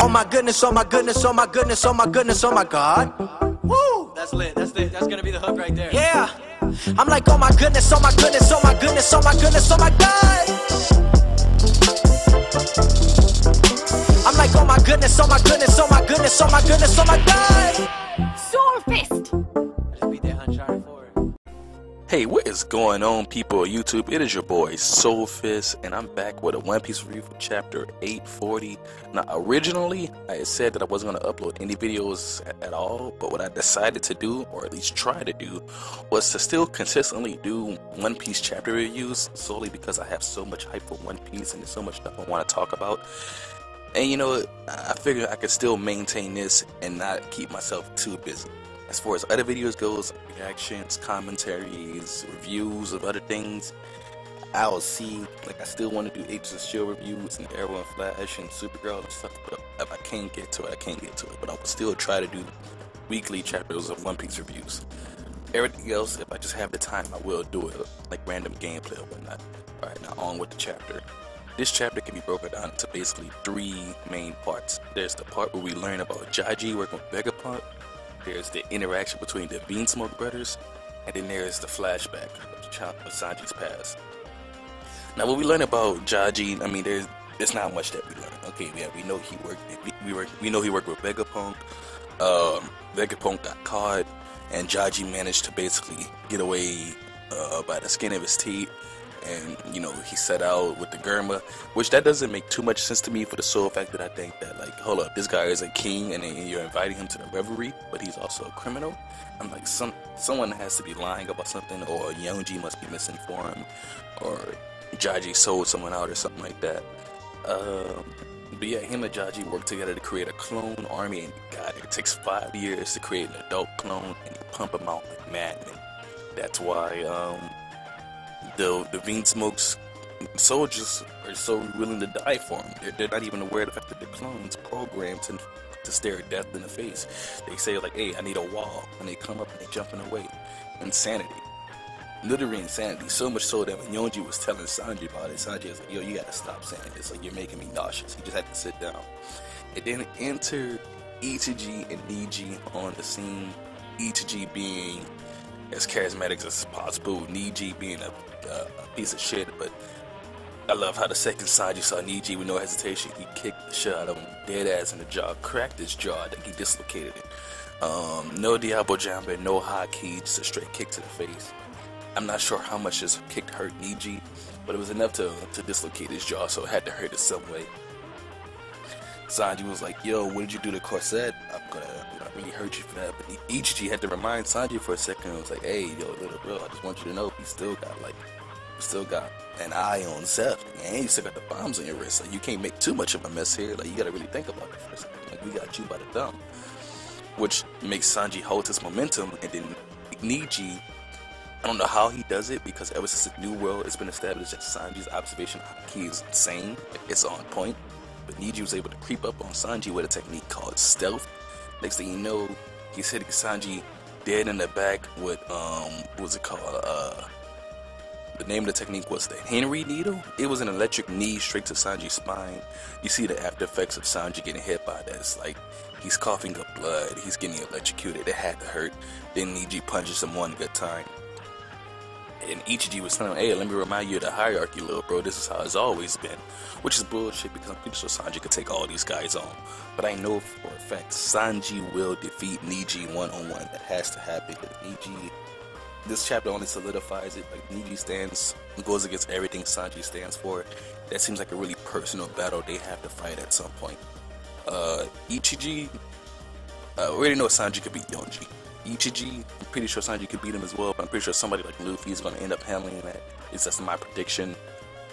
Oh my goodness, oh my goodness, oh my goodness, oh my goodness, oh my God. Woo! That's lit. That's gonna be the hook right there. Yeah. I'm like, oh my goodness, oh my goodness, oh my goodness, oh my goodness, oh my God. I'm like, oh my goodness, oh my goodness, oh my goodness, oh my goodness, oh my God. Sword fist. I just beat that Uncharted 4. Hey, what is going on, people of YouTube? It is your boy Soulfist, and I'm back with a One Piece review for chapter 840. Now, originally, I had said that I wasn't going to upload any videos at all, but what I decided to do, or at least try to do, was to still consistently do One Piece chapter reviews, solely because I have so much hype for One Piece and there's so much stuff I want to talk about. And you know, I figured I could still maintain this and not keep myself too busy. As far as other videos goes, reactions, commentaries, reviews of other things, I'll see. Like, I still want to do Agents of S.H.I.E.L.D. reviews and Arrow and Flash and Supergirl and stuff, but if I can't get to it, I can't get to it. But I will still try to do weekly chapters of One Piece reviews. Everything else, if I just have the time, I will do it, like random gameplay or whatnot. Alright, now on with the chapter. This chapter can be broken down into basically three main parts. There's the part where we learn about Jaji working with Vegapunk. There's the interaction between the Vinsmoke brothers, and then there's the flashback of Sanji's past. Now, what we learn about Jaji, I mean, there's not much that we learn. Okay, yeah, we know he worked. We know he worked with Vegapunk. Vegapunk got caught, and Jaji managed to basically get away by the skin of his teeth. And, you know, he set out with the Germa, which that doesn't make too much sense to me for the sole fact that I think that, like, hold up, this guy is a king and then you're inviting him to the Rivalry, but he's also a criminal. I'm like, someone has to be lying about something, or Yonji must be misinformed, or Jaji sold someone out or something like that. But yeah, him and Jaji work together to create a clone army, and God, it takes 5 years to create an adult clone, and you pump him out like madmen. That's why, the Vinsmoke's soldiers are so willing to die for him. They're not even aware of the fact that the clones programmed to stare at death in the face. They say, like, hey, I need a wall, and they come up and they jump in the way. Insanity. Literally insanity. So much so that when Yonji was telling Sanji about it, Sanji was like, yo, you gotta stop saying this. Like, you're making me nauseous. He just had to sit down. And then enter Ichiji and Niji on the scene. Ichiji being as charismatic as possible, Niji being a piece of shit, but I love how the second Sanji saw Niji with no hesitation, he kicked the shit out of him, dead ass in the jaw, cracked his jaw, then he dislocated it. No Diablo Jamba, no Haki, just a straight kick to the face. I'm not sure how much this kick hurt Niji, but it was enough to dislocate his jaw, so it had to hurt it some way. Sanji was like, yo, what did you do to Corset? I'm gonna really hurt you for that. But Ichiji had to remind Sanji for a second. It was like, hey, yo, little bro, I just want you to know, he still got an eye on Zeph, and you still got the bombs on your wrist. Like, you can't make too much of a mess here. Like, you gotta really think about it for a second. Like, we got you by the thumb, which makes Sanji hold his momentum. And then Niji, I don't know how he does it, because ever since the New World, it's been established that Sanji's observation key is insane. It's on point. But Niji was able to creep up on Sanji with a technique called stealth. Next thing you know, he's hitting Sanji dead in the back with, what was it called? The name of the technique was the Henry Needle. It was an electric knee straight to Sanji's spine. You see the after effects of Sanji getting hit by this. Like, he's coughing up blood, he's getting electrocuted, it had to hurt. Then Niji punches him one good time. And Ichiji was telling him, hey, let me remind you of the hierarchy, little bro. This is how it's always been. Which is bullshit, because I'm pretty sure Sanji could take all these guys on. But I know for a fact Sanji will defeat Niji one-on-one. That has to happen. Niji, this chapter only solidifies it. Like, Niji goes against everything Sanji stands for. That seems like a really personal battle they have to fight at some point. Ichiji, we already know Sanji could beat Yonji. Ichiji, I'm pretty sure Sanji could beat him as well, but I'm pretty sure somebody like Luffy is going to end up handling that. That's my prediction,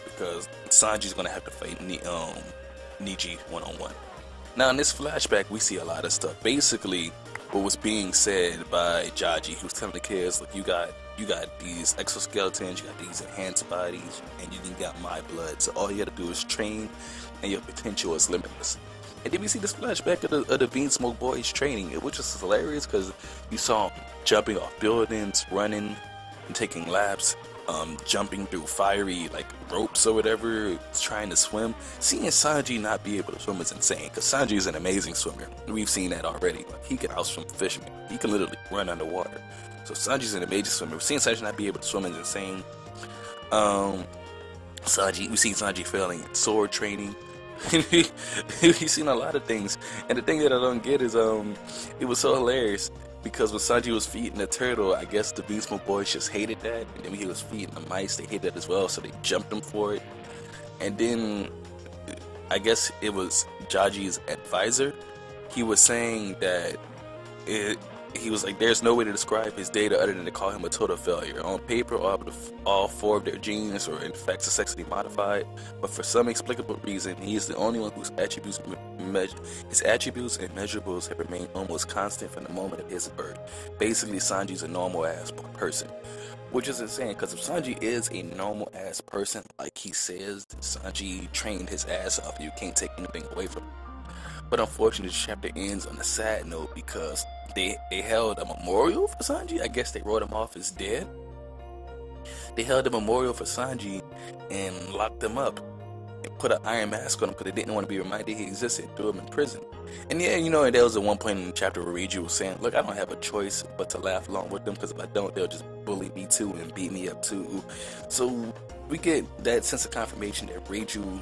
because Sanji's going to have to fight Niji one-on-one. Now, in this flashback, we see a lot of stuff. Basically, what was being said by Jaji, he was telling the kids, look, you got these exoskeletons, you got these enhanced bodies, and you got my blood. So all you got to do is train, and your potential is limitless. And then we see this flashback of the Vinsmoke boys training, which is hilarious because you saw them jumping off buildings, running, and taking laps. jumping through fiery like ropes or whatever, trying to swim. Seeing Sanji not be able to swim is insane, because Sanji is an amazing swimmer. We've seen that already. Like, he can outswim fishermen. He can literally run underwater. So Sanji's an amazing swimmer. Seeing Sanji not be able to swim is insane. We see Sanji failing in sword training. We've seen a lot of things, and the thing that I don't get is it was so hilarious because when Sanji was feeding the turtle, I guess the Vinsmoke boys just hated that, and then when he was feeding the mice, they hated that as well, so they jumped him for it. And then I guess it was Jaji's advisor. He was saying that he was like, there's no way to describe his data other than to call him a total failure. On paper, all four of their genes are in fact successfully modified, but for some inexplicable reason, he is the only one whose attributes and measurables have remained almost constant from the moment of his birth. Basically, Sanji's a normal ass person, which is insane, because if Sanji is a normal ass person, like he says, Sanji trained his ass off, you can't take anything away from him. But unfortunately, the chapter ends on a sad note because they held a memorial for Sanji. I guess they wrote him off as dead. They held a memorial for Sanji and locked him up and put an iron mask on him because they didn't want to be reminded he existed, threw him in prison. And yeah, you know, there was at one point in the chapter where Reiju was saying, look, I don't have a choice but to laugh along with them, because if I don't, they'll just bully me too and beat me up too. So we get that sense of confirmation that Reiju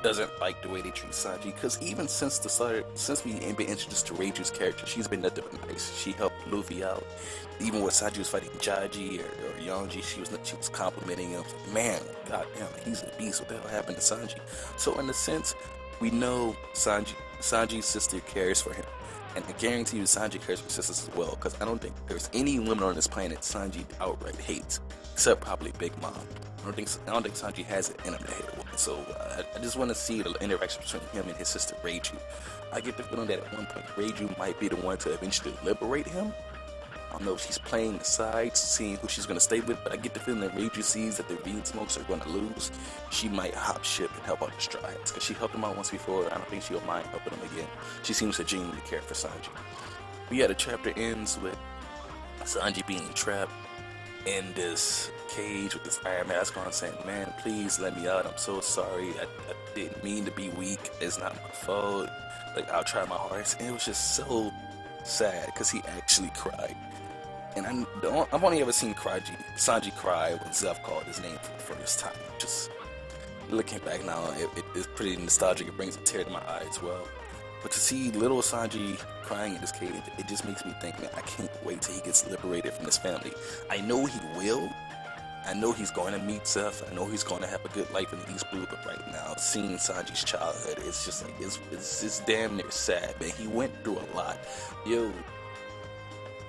doesn't like the way they treat Sanji, because even since we ain't been introduced to Reiju's character, she's been nothing but nice. She helped Luffy out. Even when Sanji was fighting Jaji or Yonji, she was complimenting him. Man, goddamn, he's a beast. What the hell happened to Sanji? So in a sense, we know Sanji's sister cares for him, and I guarantee you Sanji cares for his sisters as well, because I don't think there's any woman on this planet Sanji outright hates, except probably Big Mom. I don't think Sanji has it in him to hate a woman. So I just want to see the interaction between him and his sister Reiju. I get the feeling that at one point Reiju might be the one to eventually liberate him. I don't know if she's playing the sides, seeing who she's going to stay with, but I get the feeling that Reiju sees that the Vinsmokes are going to lose. She might hop ship and help out the Strides, because she helped him out once before. I don't think she'll mind helping him again. She seems to genuinely care for Sanji. But yeah, the chapter ends with Sanji being trapped in this cage with this iron mask on, saying, man, please let me out, I'm so sorry, I didn't mean to be weak, it's not my fault, like, I'll try my hardest. And it was just so sad because he actually cried. And I've only ever seen Sanji cry when Zeph called his name for the first time. Just looking back now, it's pretty nostalgic. It brings a tear to my eye as well. But to see little Sanji crying in this cage, it just makes me think, man, I can't wait till he gets liberated from this family. I know he will. I know he's going to meet Zeph. I know he's going to have a good life in the East Blue. But right now, seeing Sanji's childhood, it's just like, it's damn near sad, man. He went through a lot. Yo,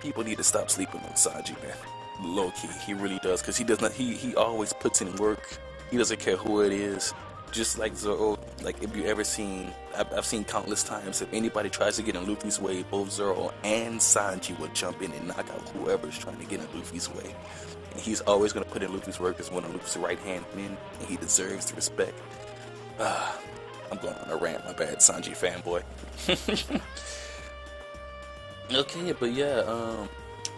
people need to stop sleeping on Sanji, man. Low key, he really does, because he always puts in work. He doesn't care who it is. Just like Zoro, like if you ever seen, I've seen countless times, if anybody tries to get in Luffy's way, both Zoro and Sanji will jump in and knock out whoever's trying to get in Luffy's way. And he's always going to put in Luffy's work as one of Luffy's right-hand men, and he deserves the respect. I'm going on a rant, my bad, Sanji fanboy. Okay, but yeah,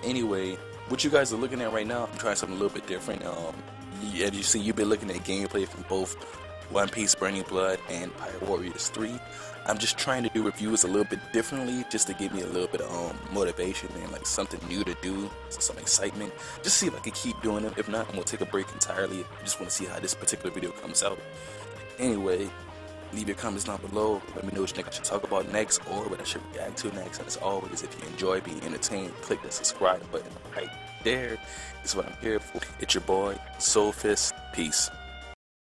anyway, what you guys are looking at right now, I'm trying something a little bit different. As you see, you've been looking at gameplay from both One Piece Burning Blood and Pirate Warriors 3. I'm just trying to do reviews a little bit differently, just to give me a little bit of motivation and like something new to do, some excitement. Just see if I can keep doing it. If not, I'm gonna take a break entirely. I just want to see how this particular video comes out. Anyway, leave your comments down below. Let me know what you think I should talk about next, or what I should react to next. And as always, if you enjoy being entertained, click the subscribe button right there. This is what I'm here for. It's your boy, Soulfist. Peace.